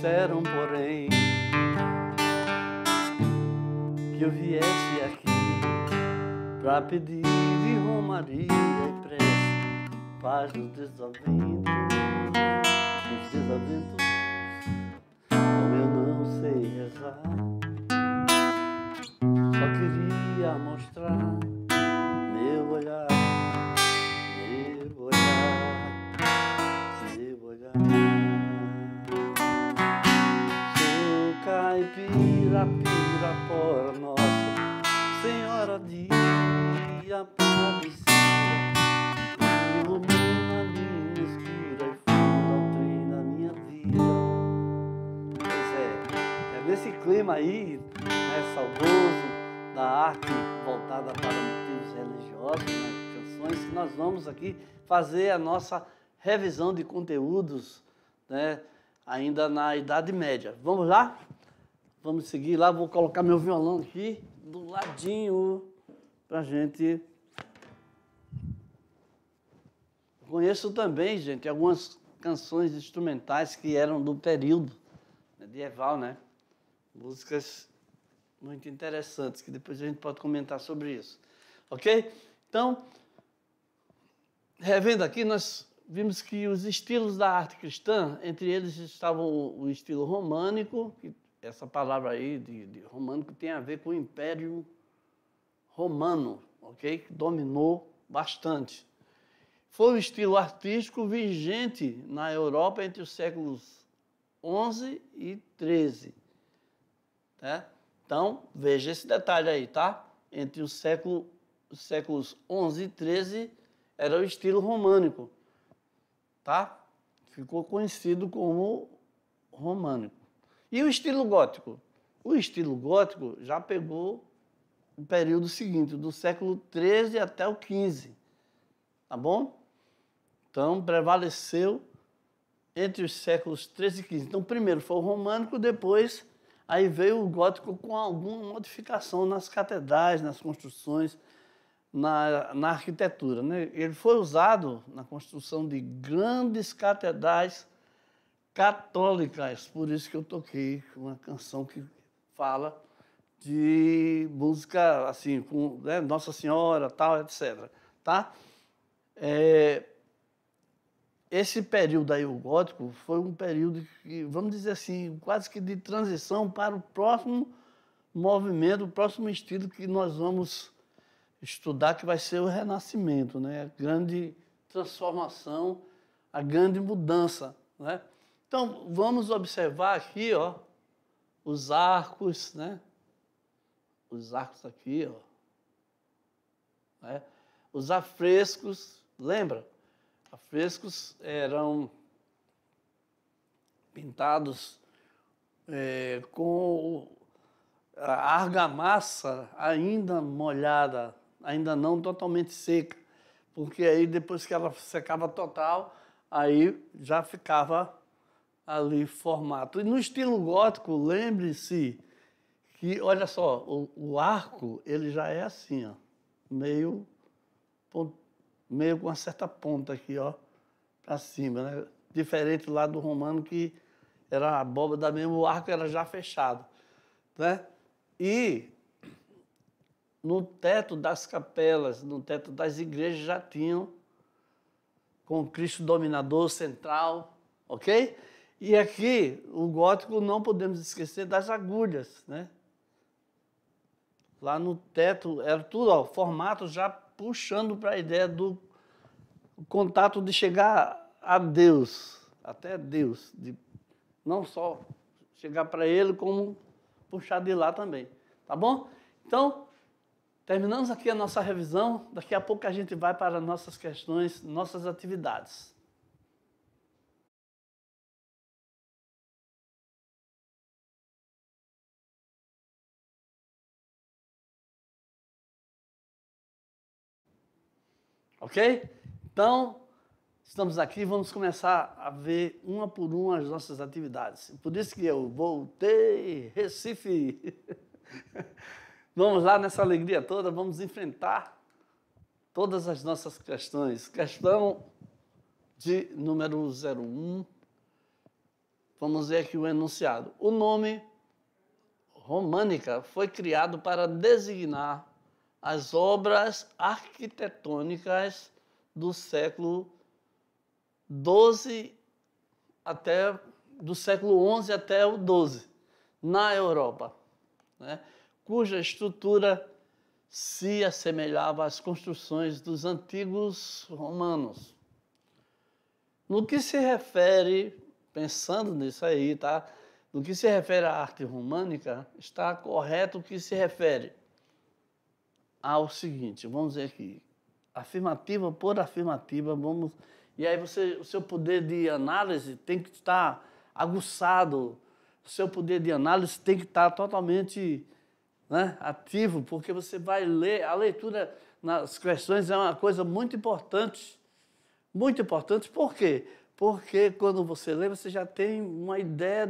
disseram, porém, que eu viesse aqui pra pedir de romaria e prece, paz nos desaventos, como eu não sei rezar. Só queria mostrar meu olhar, meu olhar, meu olhar. Sou caipira, pirapora nossa, Senhora de Aparecida, ilumina minha escura e doutrina minha vida. Pois é nesse clima aí, né, saudoso, da arte voltada para motivos religiosos, né, canções, que nós vamos aqui fazer a nossa revisão de conteúdos, né, ainda na Idade Média. Vamos lá? Vamos seguir lá, vou colocar meu violão aqui do ladinho para a gente. Conheço também, gente, algumas canções instrumentais que eram do período medieval, né? Músicas muito interessantes, que depois a gente pode comentar sobre isso. Ok? Então, revendo aqui, nós vimos que os estilos da arte cristã, entre eles estavam o estilo românico, que essa palavra aí de românico tem a ver com o Império Romano, ok? Que dominou bastante. Foi o estilo artístico vigente na Europa entre os séculos XI e XIII. Tá? Então, veja esse detalhe aí, tá? Entre os séculos XI e XIII era o estilo românico, tá? Ficou conhecido como românico. E o estilo gótico? O estilo gótico já pegou o período seguinte, do século XIII até o XV, tá bom? Então, prevaleceu entre os séculos XIII e XV. Então, primeiro foi o românico, depois aí veio o gótico com alguma modificação nas catedrais, nas construções, na arquitetura, né? Ele foi usado na construção de grandes catedrais católicas, por isso que eu toquei uma canção que fala de música assim, com, né, Nossa Senhora, tal, etc. Tá? Esse período aí, o gótico, foi um período que, vamos dizer assim, quase que de transição para o próximo movimento, o próximo estilo que nós vamos estudar, que vai ser o Renascimento, né? A grande transformação, a grande mudança, né? Então, vamos observar aqui, ó, os arcos, né? Os arcos aqui, ó, né? Os afrescos, lembra? Afrescos eram pintados com a argamassa ainda molhada, ainda não totalmente seca, porque aí depois que ela secava total, aí já ficava ali formato. E no estilo gótico, lembre-se que, olha só, o arco ele já é assim, ó, meio com uma certa ponta aqui, ó, para cima, né? Diferente lá do romano, que era a abóbada mesmo, o arco era já fechado, né? E no teto das capelas, no teto das igrejas já tinham com o Cristo dominador central, ok? E aqui, o gótico, não podemos esquecer das agulhas, né? Lá no teto, era tudo, ó, formato já puxando para a ideia do contato de chegar a Deus, até Deus, de não só chegar para Ele, como puxar de lá também, tá bom? Então, terminamos aqui a nossa revisão, daqui a pouco a gente vai para nossas questões, nossas atividades. Ok? Então, estamos aqui, vamos começar a ver uma por uma as nossas atividades. Por isso que eu voltei, Recife. Vamos lá nessa alegria toda, vamos enfrentar todas as nossas questões. Questão de número 01. vamos ver aqui o enunciado. O nome românica foi criado para designar as obras arquitetônicas do século XII até do século XI até o XII, na Europa, né? Cuja estrutura se assemelhava às construções dos antigos romanos. No que se refere, pensando nisso aí, tá? No que se refere à arte românica, está correto o que se refere ao seguinte, vamos ver aqui, afirmativa por afirmativa, vamos... E aí o seu poder de análise tem que estar aguçado, o seu poder de análise tem que estar totalmente, né, ativo, porque você vai ler, a leitura nas questões é uma coisa muito importante. Muito importante, por quê? Porque quando você lê, você já tem uma ideia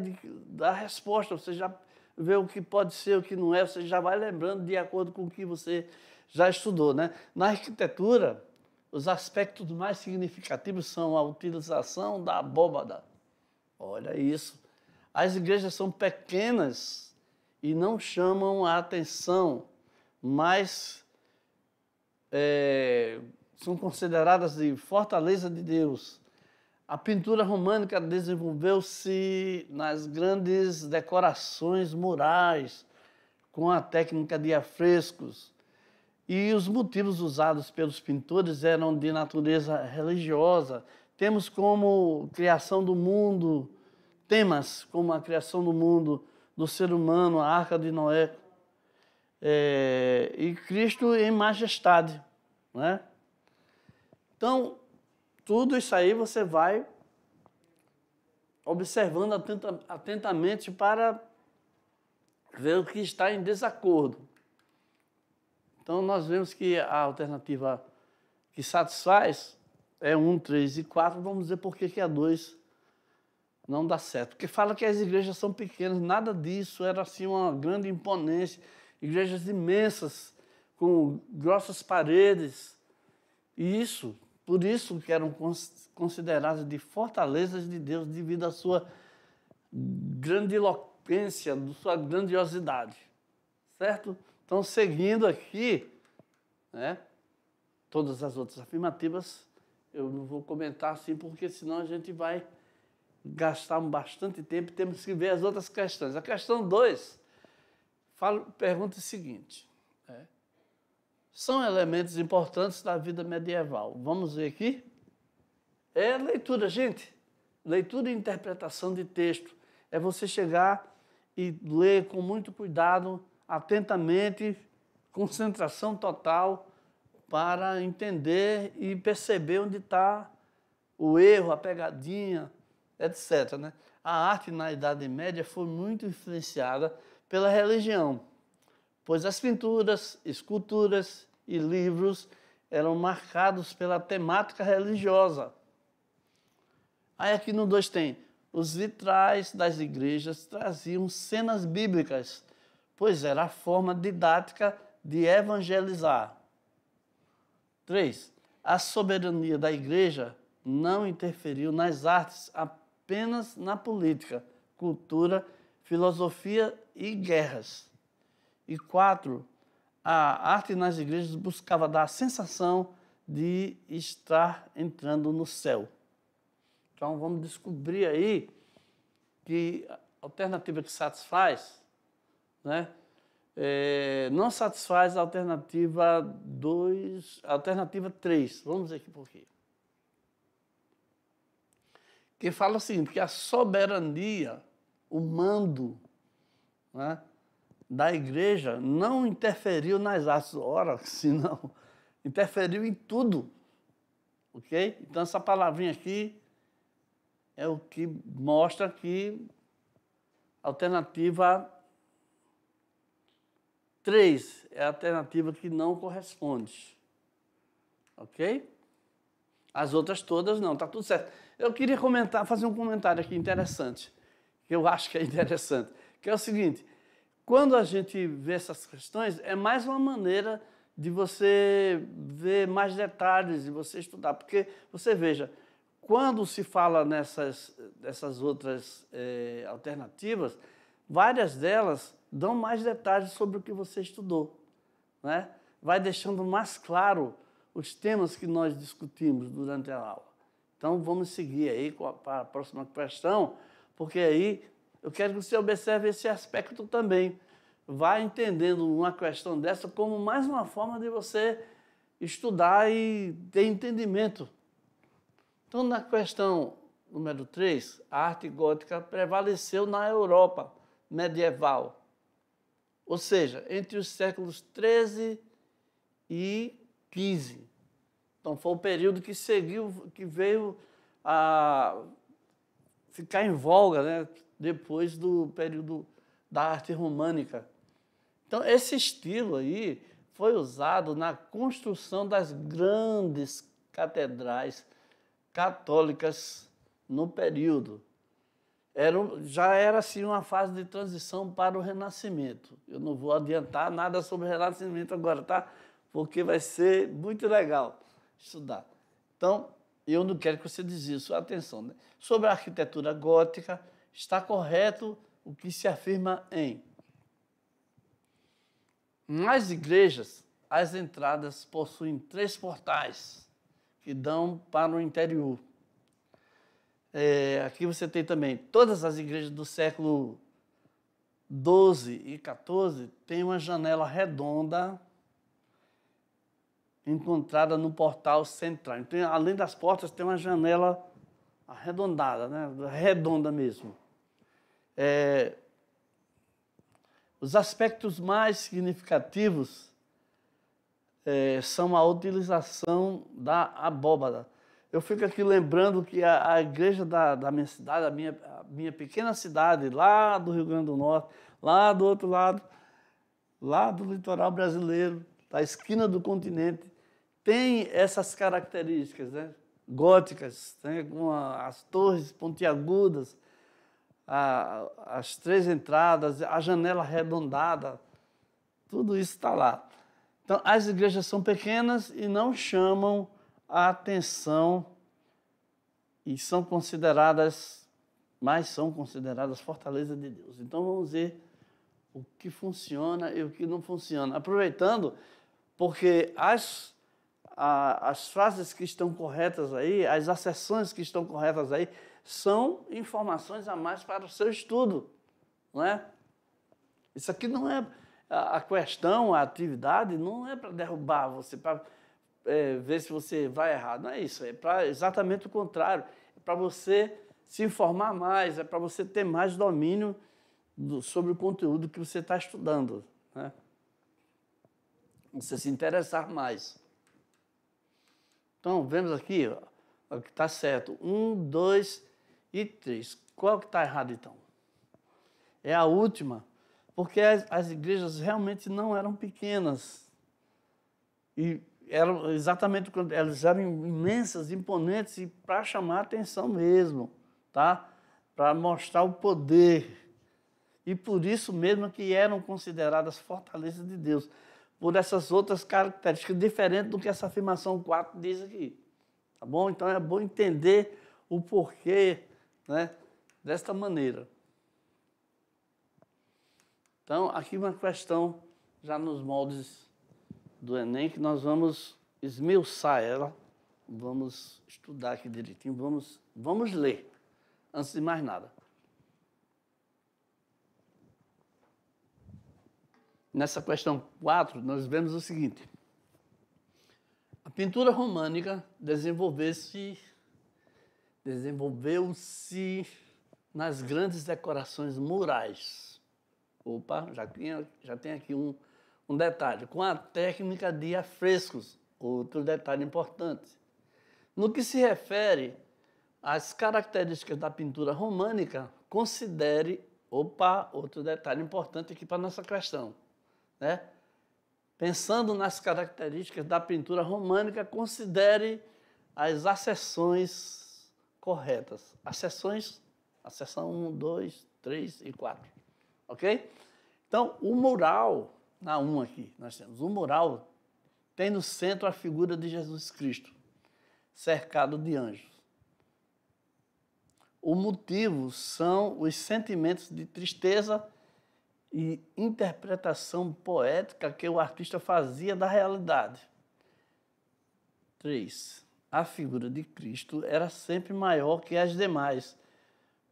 da resposta, você já vê o que pode ser, o que não é, você já vai lembrando de acordo com o que você já estudou, né? Na arquitetura, os aspectos mais significativos são a utilização da abóbada. Olha isso. As igrejas são pequenas e não chamam a atenção, mas são consideradas de fortaleza de Deus. A pintura românica desenvolveu-se nas grandes decorações murais, com a técnica de afrescos, e os motivos usados pelos pintores eram de natureza religiosa. Temos como criação do mundo, temas como a criação do mundo, do ser humano, a Arca de Noé, e Cristo em majestade, né? Então, tudo isso aí você vai observando atentamente para ver o que está em desacordo. Então, nós vemos que a alternativa que satisfaz é 1, 3 e 4. Vamos dizer por que a 2 não dá certo. Porque fala que as igrejas são pequenas, nada disso, era assim uma grande imponência. Igrejas imensas, com grossas paredes. E isso, por isso que eram consideradas de fortalezas de Deus devido à sua grandiloquência, à sua grandiosidade. Certo? Então, seguindo aqui, né, todas as outras afirmativas, eu não vou comentar assim, porque senão a gente vai gastar bastante tempo e temos que ver as outras questões. A questão 2 pergunta o seguinte, são elementos importantes da vida medieval. Vamos ver aqui. É leitura, gente. Leitura e interpretação de texto. É você chegar e ler com muito cuidado, atentamente, concentração total, para entender e perceber onde está o erro, a pegadinha, etc., né? A arte na Idade Média foi muito influenciada pela religião, pois as pinturas, esculturas e livros eram marcados pela temática religiosa. Aí aqui no 2 tem, os vitrais das igrejas traziam cenas bíblicas, pois era a forma didática de evangelizar. 3. A soberania da igreja não interferiu nas artes, apenas na política, cultura, filosofia e guerras. E 4. A arte nas igrejas buscava dar a sensação de estar entrando no céu. Então vamos descobrir aí que a alternativa que satisfaz, né, não satisfaz a alternativa 2, a alternativa 3. Vamos ver aqui por quê. Que fala o seguinte, que a soberania, o mando, né, da igreja não interferiu nas artes. Ora, senão, interferiu em tudo. Ok? Então, essa palavrinha aqui é o que mostra que a alternativa 3 é a alternativa que não corresponde. Ok? As outras todas não, está tudo certo. Eu queria fazer um comentário aqui interessante, que eu acho que é interessante, que é o seguinte, quando a gente vê essas questões, é mais uma maneira de você ver mais detalhes, de você estudar, porque você veja, quando se fala nessas outras alternativas, várias delas dão mais detalhes sobre o que você estudou, né? Vai deixando mais claro os temas que nós discutimos durante a aula. Então, vamos seguir aí para a próxima questão, porque aí eu quero que você observe esse aspecto também. Vai entendendo uma questão dessa como mais uma forma de você estudar e ter entendimento. Então, na questão número 3, a arte gótica prevaleceu na Europa medieval, ou seja, entre os séculos 13 e 15. Então, foi o período que seguiu, que veio a ficar em voga, né, depois do período da arte românica. Então, esse estilo aí foi usado na construção das grandes catedrais católicas no período. Já era assim uma fase de transição para o Renascimento. Eu não vou adiantar nada sobre o Renascimento agora, tá? Porque vai ser muito legal estudar. Então, eu não quero que você desista. Atenção, né? Sobre a arquitetura gótica, está correto o que se afirma em: nas igrejas, as entradas possuem 3 portais que dão para o interior. Aqui você tem também, todas as igrejas do século XII e XIV têm uma janela redonda encontrada no portal central. Então, além das portas, tem uma janela arredondada, né? Redonda mesmo. Os aspectos mais significativos são a utilização da abóbada. Eu fico aqui lembrando que a igreja da minha cidade, a minha pequena cidade, lá do Rio Grande do Norte, lá do outro lado, lá do litoral brasileiro, da esquina do continente, tem essas características, né, góticas, né, com as torres pontiagudas, as 3 entradas, a janela arredondada, tudo isso está lá. Então, as igrejas são pequenas e não chamam a atenção e são consideradas fortaleza de Deus. Então, vamos ver o que funciona e o que não funciona. Aproveitando, porque as frases que estão corretas aí, as acessões que estão corretas aí, são informações a mais para o seu estudo, não é? Isso aqui não é a questão, a atividade, não é para derrubar você, para ver se você vai errar. Não é isso, é para exatamente o contrário. É para você se informar mais, é para você ter mais domínio sobre o conteúdo que você está estudando, né? Você se interessar mais. Então, vemos aqui, ó, o que está certo. 1, 2 e 3. Qual que está errado, então? É a última, porque as igrejas realmente não eram pequenas. E eram exatamente quando elas eram imensas, imponentes, e para chamar a atenção mesmo, tá? Para mostrar o poder. E por isso mesmo que eram consideradas fortalezas de Deus, por essas outras características diferentes do que essa afirmação 4 diz aqui. Tá bom? Então é bom entender o porquê, né, desta maneira. Então, aqui uma questão já nos moldes do Enem, que nós vamos esmiuçar ela, vamos estudar aqui direitinho, vamos ler, antes de mais nada. Nessa questão 4, nós vemos o seguinte: a pintura românica desenvolveu-se nas grandes decorações murais. Opa, já tem aqui um detalhe, com a técnica de afrescos, outro detalhe importante. No que se refere às características da pintura românica, considere, outro detalhe importante aqui para a nossa questão, né? Pensando nas características da pintura românica, considere as acessões corretas. A seção 1, 2, 3 e 4. Ok? Então, o mural, na 1 aqui, nós temos o mural, tem no centro a figura de Jesus Cristo, cercado de anjos. O motivo são os sentimentos de tristeza e interpretação poética que o artista fazia da realidade. 3. A figura de Cristo era sempre maior que as demais,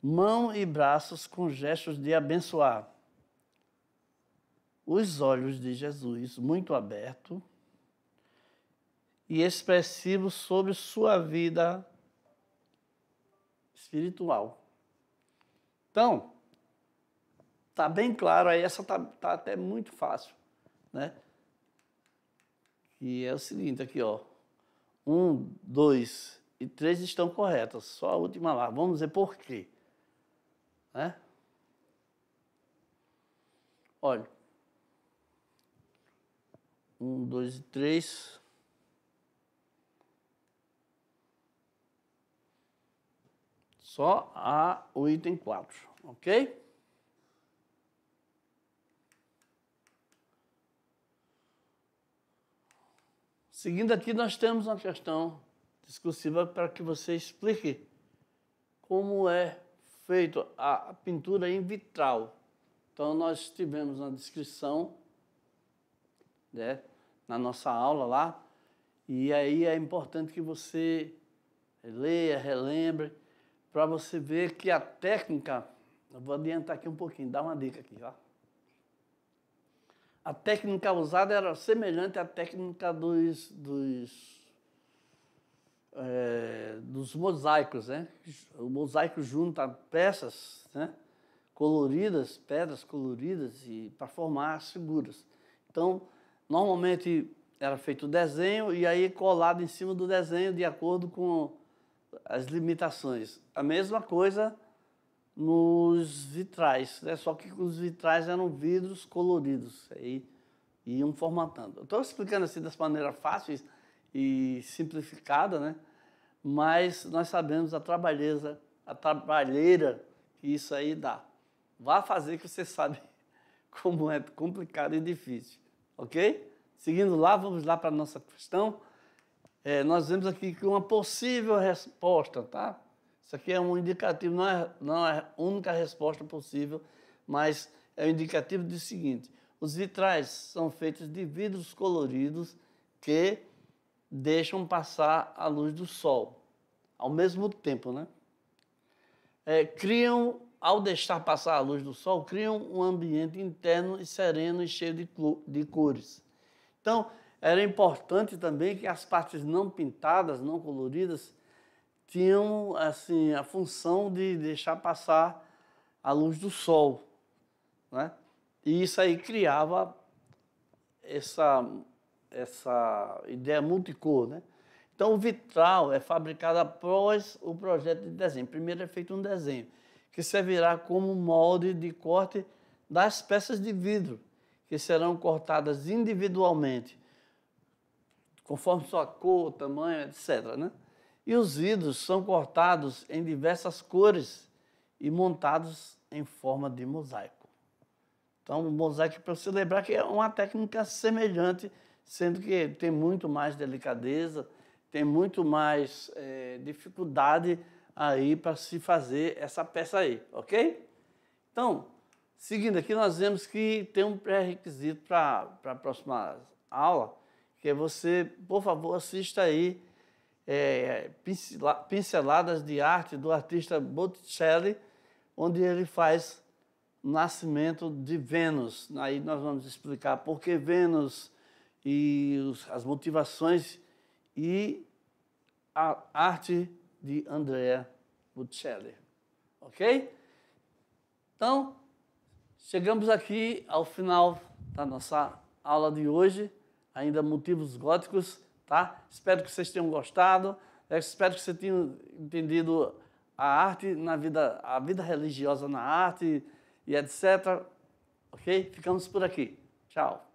mão e braços com gestos de abençoar. Os olhos de Jesus muito abertos e expressivos sobre sua vida espiritual. Então, está bem claro aí, essa tá até muito fácil, né? E é o seguinte aqui, ó. 1, 2 e 3 estão corretas, só a última lá. Vamos ver por quê, né? Olha. 1, 2 e 3. Só o item 4, ok? Seguindo aqui, nós temos uma questão discursiva para que você explique como é feita a pintura em vitral. Então, nós tivemos uma descrição, né, na nossa aula lá, e aí é importante que você leia, relembre, para você ver que a técnica, eu vou adiantar aqui um pouquinho, dar uma dica aqui, ó. A técnica usada era semelhante à técnica dos mosaicos, né? O mosaico junta peças, né, coloridas, pedras coloridas, e para formar as figuras. Então, normalmente era feito o desenho e aí colado em cima do desenho de acordo com as limitações. A mesma coisa nos vitrais, né? Só que os vitrais eram vidros coloridos, aí iam formatando. Estou explicando assim dessa maneira fácil e simplificada, né? Mas nós sabemos a trabalheira que isso aí dá. Vá fazer que você sabe como é complicado e difícil, ok? Seguindo lá, vamos lá para a nossa questão. Nós vemos aqui que uma possível resposta, tá? Isso aqui é um indicativo, não é a única resposta possível, mas é um indicativo do seguinte: os vitrais são feitos de vidros coloridos que deixam passar a luz do sol, ao mesmo tempo, né? Ao deixar passar a luz do sol, criam um ambiente interno e sereno e cheio de cores. Então, era importante também que as partes não pintadas, não coloridas, tinham assim, a função de deixar passar a luz do sol, né? E isso aí criava essa ideia multicor, né? Então, o vitral é fabricado após o projeto de desenho. Primeiro é feito um desenho, que servirá como molde de corte das peças de vidro, que serão cortadas individualmente, conforme sua cor, tamanho, etc., né? E os vidros são cortados em diversas cores e montados em forma de mosaico. Então, o mosaico, para você lembrar que é uma técnica semelhante, sendo que tem muito mais delicadeza, tem muito mais dificuldade aí para se fazer essa peça aí, ok? Então, seguindo aqui, nós vemos que tem um pré-requisito para a próxima aula, que é você, por favor, assista aí Pinceladas de Arte do artista Botticelli, onde ele faz o nascimento de Vênus. Aí nós vamos explicar por que Vênus e as motivações e a arte de Andrea Botticelli. Ok? Então, chegamos aqui ao final da nossa aula de hoje, ainda motivos góticos, tá? Espero que vocês tenham gostado, espero que vocês tenham entendido a arte na vida, a vida religiosa na arte e etc. Ok? Ficamos por aqui. Tchau.